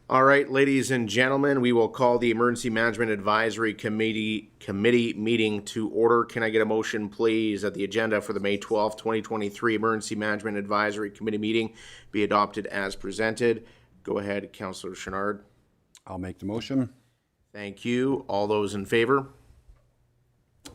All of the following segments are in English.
All right, ladies and gentlemen, we will call the Emergency Management Advisory Committee meeting to order. Can I get a motion, please, that the agenda for the May 12th, 2023 Emergency Management Advisory Committee meeting be adopted as presented? Go ahead, Councillor Chenard. I'll make the motion. Thank you. All those in favor?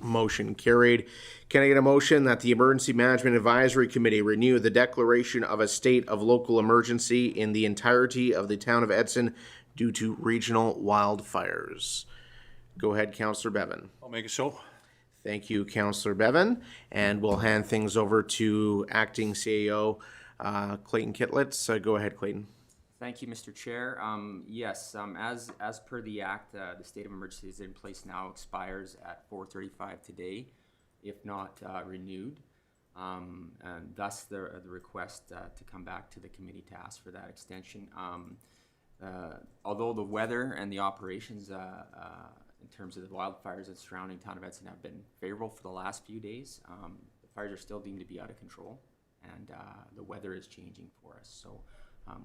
Motion carried. Can I get a motion that the Emergency Management Advisory Committee renew the declaration of a state of local emergency in the entirety of the town of Edson due to regional wildfires? Go ahead, Councillor Bevan. I'll make it so. Thank you, Councillor Bevan. And we'll hand things over to Acting CAO Clayton Kitlitz. Go ahead, Clayton. Thank you, Mr. Chair. Yes, as per the Act, the state of emergency is in place now, expires at 4:35 today, if not renewed. And thus the request to come back to the committee to ask for that extension. Although the weather and the operations in terms of the wildfires that surrounding town of Edson have been favorable for the last few days, the fires are still deemed to be out of control, and the weather is changing for us. So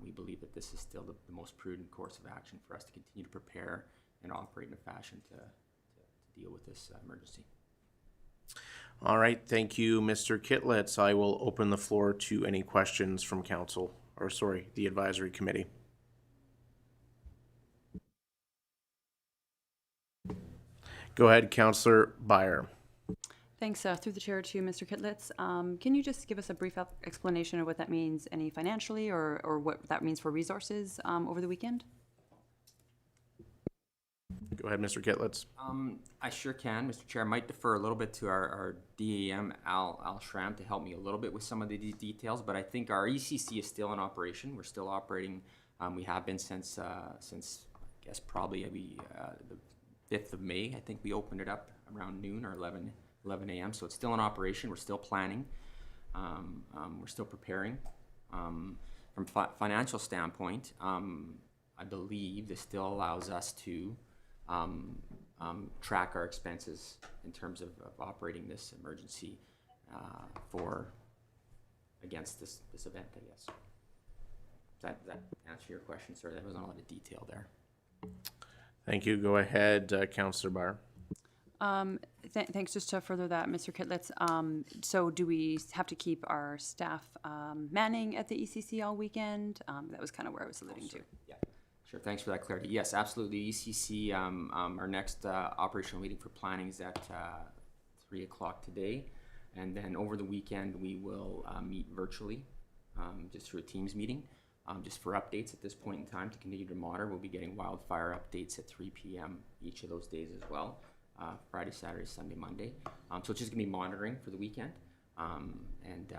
we believe that this is still the most prudent course of action for us to continue to prepare and operate in a fashion to deal with this emergency. All right, thank you, Mr. Kitlitz. I will open the floor to any questions from council, or sorry, the advisory committee. Go ahead, Councillor Beyer. Thanks. Through the chair to Mr. Kitlitz. Can you just give us a brief explanation of what that means, any financially, or what that means for resources over the weekend? Go ahead, Mr. Kitlitz. I sure can, Mr. Chair. I might defer a little bit to our DAM, Al Schramm, to help me a little bit with some of the details, but I think our ECC is still in operation. We're still operating. We have been since I guess probably the 5th of May. I think we opened it up around noon or 11 a.m. So it's still in operation. We're still planning. We're still preparing. From financial standpoint, I believe this still allows us to track our expenses in terms of operating this emergency against this event, I guess. Does that answer your question, sir? There wasn't a lot of detail there. Thank you. Go ahead, Councillor Beyer. Thanks. Just to further that, Mr. Kitlitz, so do we have to keep our staff manning at the ECC all weekend? That was kind of where I was alluding to. Yeah, sure. Thanks for that clarity. Yes, absolutely. ECC, our next operational meeting for planning is at 3 o'clock today. And then over the weekend, we will meet virtually just through a Teams meeting. Just for updates at this point in time to continue to monitor. We'll be getting wildfire updates at 3 p.m. each of those days as well. Friday, Saturday, Sunday, Monday. So it's just going to be monitoring for the weekend. And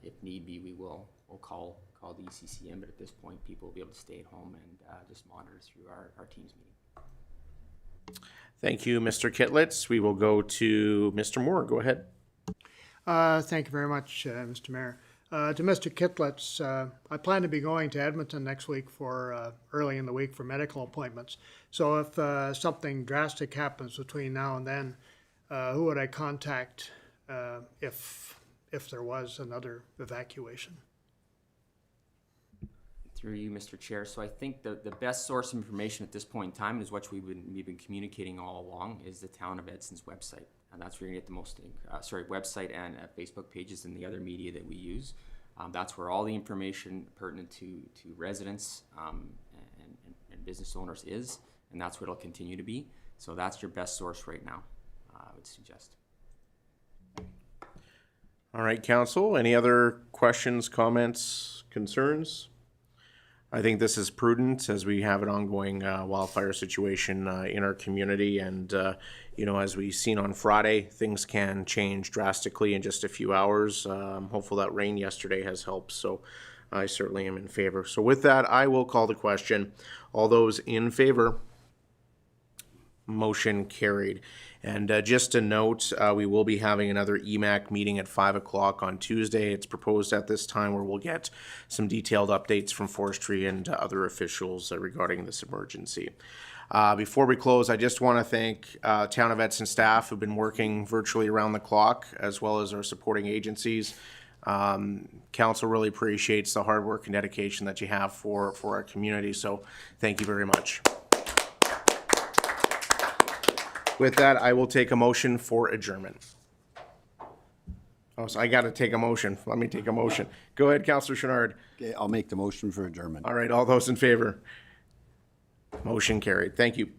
if need be, we'll call the ECC in. But at this point, people will be able to stay at home and just monitor through our Teams meeting. Thank you, Mr. Kitlitz. We will go to Mr. Moore. Go ahead. Thank you very much, Mr. Mayor. To Mr. Kitlitz, I plan to be going to Edmonton next week for early in the week for medical appointments. So if something drastic happens between now and then, who would I contact if there was another evacuation? Through you, Mr. Chair. So I think the best source of information at this point in time is what we've been communicating all along is the Town of Edson's website. And that's where you're going to get the most, website and Facebook pages and the other media that we use. That's where all the information pertinent to residents and business owners is, and that's what it'll continue to be. So that's your best source right now, I would suggest. All right, Council. Any other questions, comments, concerns? I think this is prudent as we have an ongoing wildfire situation in our community. And, as we've seen on Friday, things can change drastically in just a few hours. Hopeful that rain yesterday has helped. So I certainly am in favor. So with that, I will call the question. All those in favor? Motion carried. And just a note, we will be having another EMAC meeting at 5 o'clock on Tuesday. It's proposed at this time where we'll get some detailed updates from forestry and other officials regarding this emergency. Before we close, I just want to thank Town of Edson staff who've been working virtually around the clock, as well as our supporting agencies. Council really appreciates the hard work and dedication that you have for our community, so thank you very much. With that, I will take a motion for adjournment. Oh, so I gotta take a motion. Let me take a motion. Go ahead, Councillor Chenard. Okay, I'll make the motion for adjournment. All right, all those in favor? Motion carried. Thank you.